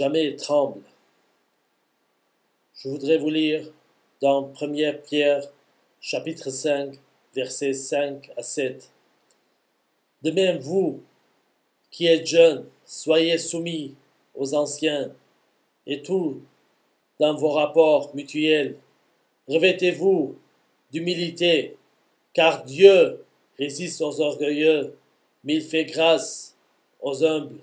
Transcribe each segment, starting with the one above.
jamais tremble. Je voudrais vous lire dans 1 Pierre, chapitre 5, versets 5 à 7. De même, vous, qui êtes jeunes, soyez soumis aux anciens, et tout dans vos rapports mutuels. Revêtez-vous d'humilité, car Dieu résiste aux orgueilleux, mais il fait grâce aux humbles.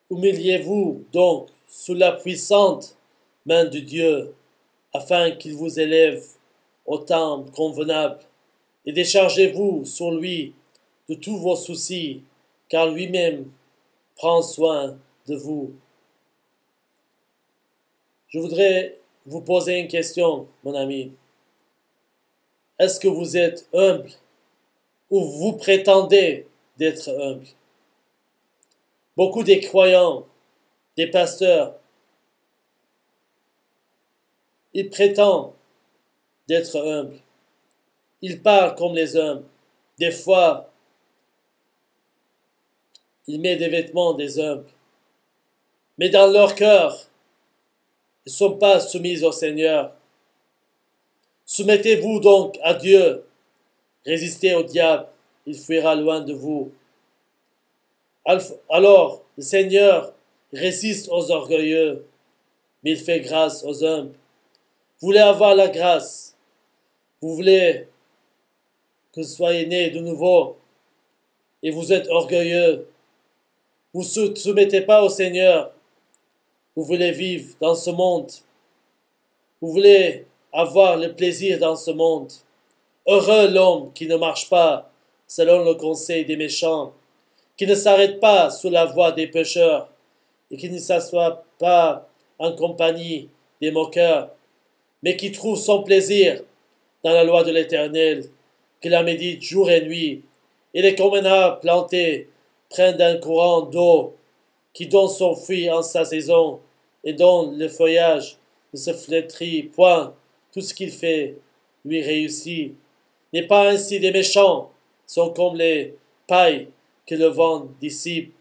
Humiliez-vous donc sous la puissante main de Dieu, afin qu'il vous élève au temps convenable, et déchargez-vous sur lui de tous vos soucis, car lui-même prend soin de vous. Je voudrais vous poser une question, mon ami. Est-ce que vous êtes humble ou vous prétendez d'être humble? Beaucoup des croyants, des pasteurs, ils prétendent d'être humbles. Ils parlent comme les hommes. Des fois, ils mettent des vêtements des humbles. Mais dans leur cœur, ils ne sont pas soumis au Seigneur. Soumettez-vous donc à Dieu. Résistez au diable, il fuira loin de vous. Alors, le Seigneur résiste aux orgueilleux, mais il fait grâce aux humbles. Vous voulez avoir la grâce. Vous voulez que vous soyez nés de nouveau et vous êtes orgueilleux. Vous ne soumettez pas au Seigneur. Vous voulez vivre dans ce monde. Vous voulez avoir le plaisir dans ce monde. Heureux l'homme qui ne marche pas selon le conseil des méchants, qui ne s'arrête pas sous la voie des pécheurs et qui ne s'assoit pas en compagnie des moqueurs, mais qui trouve son plaisir dans la loi de l'Éternel, qui la médite jour et nuit. Il est comme un arbre planté près d'un courant d'eau, qui donne son fruit en sa saison, et dont le feuillage ne se flétrit point. Tout ce qu'il fait lui réussit. N'est pas ainsi des méchants, sont comme les pailles que le vent dissipe.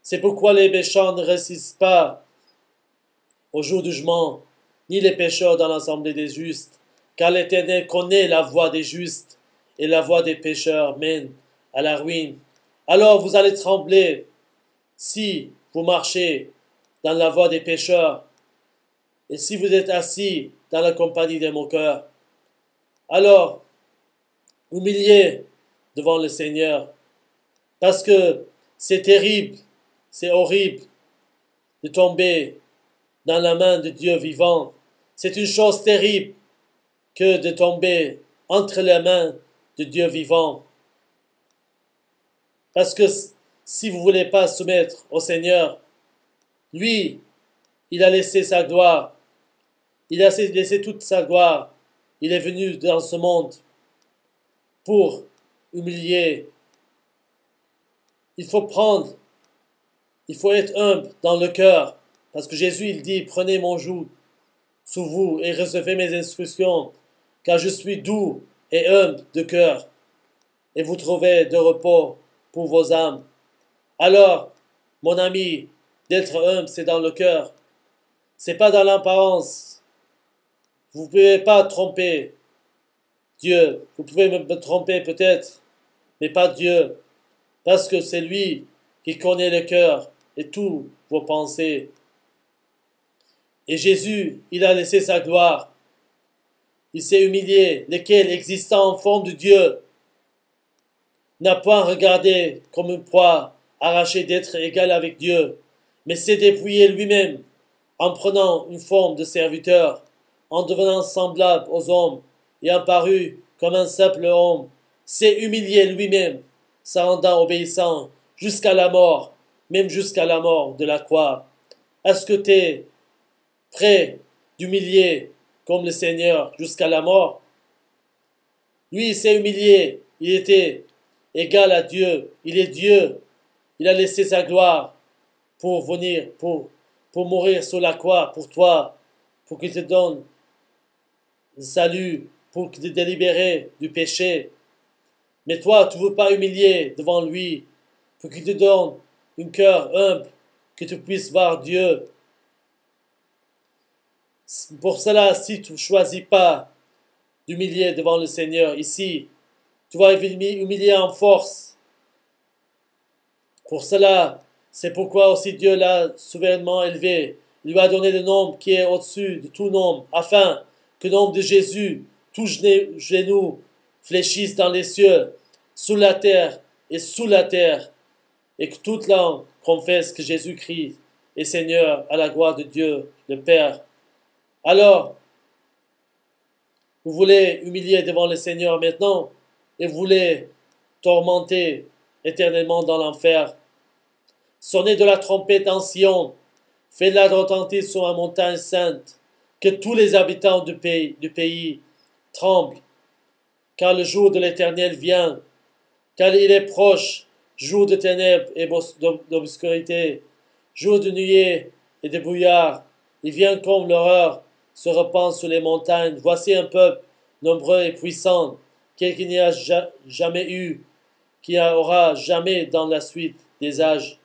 C'est pourquoi les méchants ne résistent pas au jour du jugement, ni les pécheurs dans l'assemblée des justes, car l'Éternel connaît la voie des justes, et la voie des pécheurs mène à la ruine. Alors vous allez trembler si vous marchez dans la voie des pécheurs, et si vous êtes assis dans la compagnie des moqueurs. Alors, humiliez devant le Seigneur, parce que c'est terrible, c'est horrible de tomber dans la main de Dieu vivant. C'est une chose terrible que de tomber entre les mains de Dieu vivant. Parce que si vous ne voulez pas soumettre au Seigneur, lui, il a laissé sa gloire. Il a laissé toute sa gloire. Il est venu dans ce monde pour humilier. Il faut être humble dans le cœur. Parce que Jésus, il dit, prenez mon joug sous vous et recevez mes instructions, car je suis doux et humble de cœur, et vous trouvez de repos pour vos âmes. Alors, mon ami, d'être humble, c'est dans le cœur. C'est pas dans l'apparence. Vous ne pouvez pas tromper Dieu. Vous pouvez me tromper peut-être, mais pas Dieu. Parce que c'est lui qui connaît le cœur et toutes vos pensées. Et Jésus, il a laissé sa gloire. Il s'est humilié, lequel, existant en forme de Dieu, n'a point regardé comme une proie, arraché d'être égal avec Dieu, mais s'est dépouillé lui-même, en prenant une forme de serviteur, en devenant semblable aux hommes, et apparu comme un simple homme, s'est humilié lui-même, se rendant obéissant jusqu'à la mort, même jusqu'à la mort de la croix. Est-ce que tu es prêt d'humilier comme le Seigneur jusqu'à la mort? Lui, il s'est humilié, il était égal à Dieu, il est Dieu, il a laissé sa gloire pour venir, pour mourir sur la croix pour toi, pour qu'il te donne le salut, pour te délibérer du péché. Mais toi, tu ne veux pas humilier devant lui, pour qu'il te donne un cœur humble, que tu puisses voir Dieu Pour cela, si tu ne choisis pas d'humilier devant le Seigneur ici, tu vas humilier en force. Pour cela, c'est pourquoi aussi Dieu l'a souverainement élevé. Il lui a donné le nom qui est au-dessus de tout nom, afin que le nom de Jésus, tout genou fléchisse dans les cieux, sous la terre et sous la terre, et que toute langue confesse que Jésus-Christ est Seigneur à la gloire de Dieu, le Père. Alors, vous voulez humilier devant le Seigneur maintenant, et vous voulez tormenter éternellement dans l'enfer. Sonnez de la trompette en Sion, faites-la retentir sur la montagne sainte, que tous les habitants du pays tremblent, car le jour de l'Éternel vient, car il est proche, jour de ténèbres et d'obscurité, jour de nuée et de brouillard. Il vient comme l'horreur se répand sur les montagnes. Voici un peuple nombreux et puissant, qu'il n'y a jamais eu, qui aura jamais dans la suite des âges.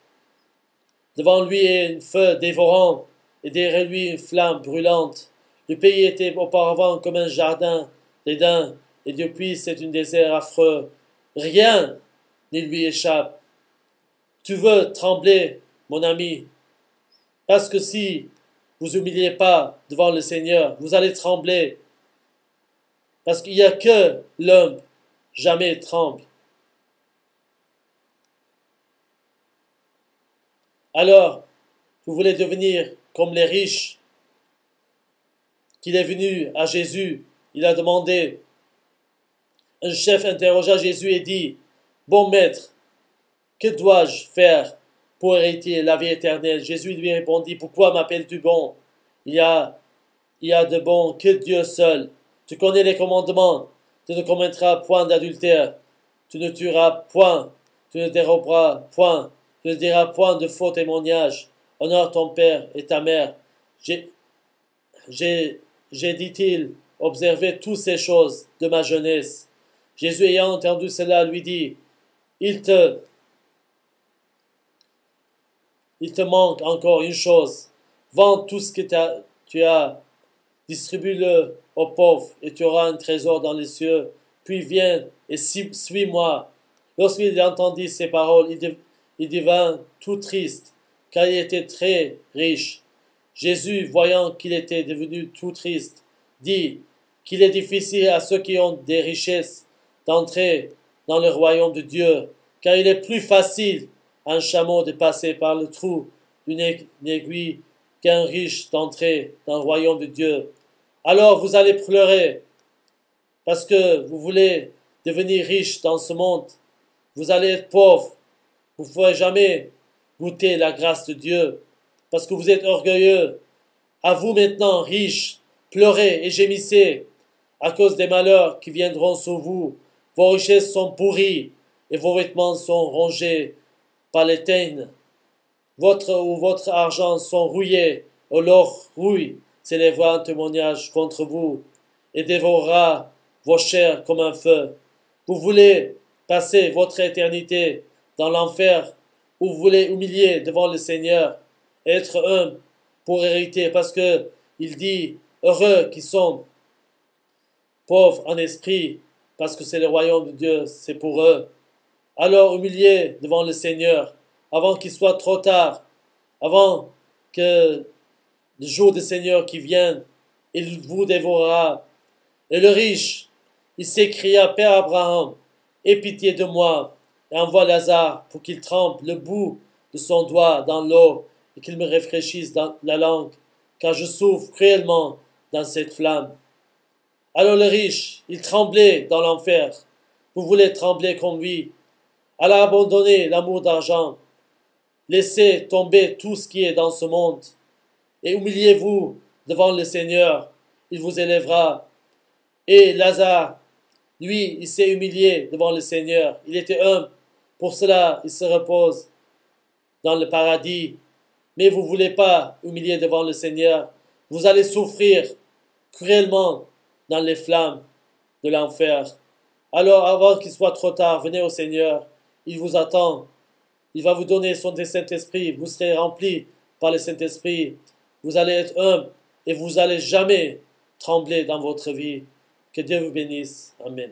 Devant lui est un feu dévorant, et derrière lui une flamme brûlante. Le pays était auparavant comme un jardin d'Éden, et depuis c'est un désert affreux. Rien ne lui échappe. Tu veux trembler, mon ami, parce que si vous humiliez pas devant le Seigneur, vous allez trembler, parce qu'il n'y a que l'homme jamais tremble. Alors, vous voulez devenir comme les riches, qu'il est venu à Jésus, il a demandé. Un chef interrogea Jésus et dit, « Bon maître, que dois-je faire pour hériter la vie éternelle ?» Jésus lui répondit, « Pourquoi m'appelles-tu bon? Il y a de bon que Dieu seul. Tu connais les commandements. Tu ne commettras point d'adultère. Tu ne tueras point. Tu ne déroberas point. Tu ne diras point de faux témoignages. Honore ton père et ta mère. » J'ai, dit-il, observé toutes ces choses de ma jeunesse. Jésus ayant entendu cela lui dit, il te manque encore une chose. Vends tout ce que tu as, distribue-le aux pauvres, et tu auras un trésor dans les cieux. Puis viens et suis-moi. Lorsqu'il entendit ces paroles, il devint tout triste, car il était très riche. Jésus, voyant qu'il était devenu tout triste, dit qu'il est difficile à ceux qui ont des richesses d'entrer dans le royaume de Dieu, car il est plus facile à un chameau de passer par le trou d'une aiguille qu'un riche d'entrer dans le royaume de Dieu. Alors vous allez pleurer, parce que vous voulez devenir riche dans ce monde. Vous allez être pauvre. Vous ne pourrez jamais goûter la grâce de Dieu, parce que vous êtes orgueilleux. À vous maintenant, riches, pleurez et gémissez à cause des malheurs qui viendront sur vous. Vos richesses sont pourries et vos vêtements sont rongés par les teigne. Votre argent sont rouillés, ou l'or rouille, s'élèvera un témoignage contre vous et dévorera vos chairs comme un feu. Vous voulez passer votre éternité dans l'enfer, ou vous voulez humilier devant le Seigneur, être humble pour hériter, parce que il dit, heureux qui sont pauvres en esprit, parce que c'est le royaume de Dieu, c'est pour eux. Alors humiliez devant le Seigneur, avant qu'il soit trop tard, avant que le jour du Seigneur qui vienne, il vous dévorera. Et le riche, il s'écria, Père Abraham, aie pitié de moi, et envoie Lazare pour qu'il trempe le bout de son doigt dans l'eau et qu'il me rafraîchisse dans la langue, car je souffre cruellement dans cette flamme. Alors le riche, il tremblait dans l'enfer. Vous voulez trembler comme lui. Alors abandonnez l'amour d'argent. Laissez tomber tout ce qui est dans ce monde. Et humiliez-vous devant le Seigneur. Il vous élèvera. Et Lazare, lui, il s'est humilié devant le Seigneur. Il était humble. Pour cela, il se repose dans le paradis. Mais vous ne voulez pas humilier devant le Seigneur. Vous allez souffrir cruellement dans les flammes de l'enfer. Alors, avant qu'il soit trop tard, venez au Seigneur. Il vous attend. Il va vous donner son Saint-Esprit. Vous serez remplis par le Saint-Esprit. Vous allez être humble et vous allez jamais trembler dans votre vie. Que Dieu vous bénisse. Amen.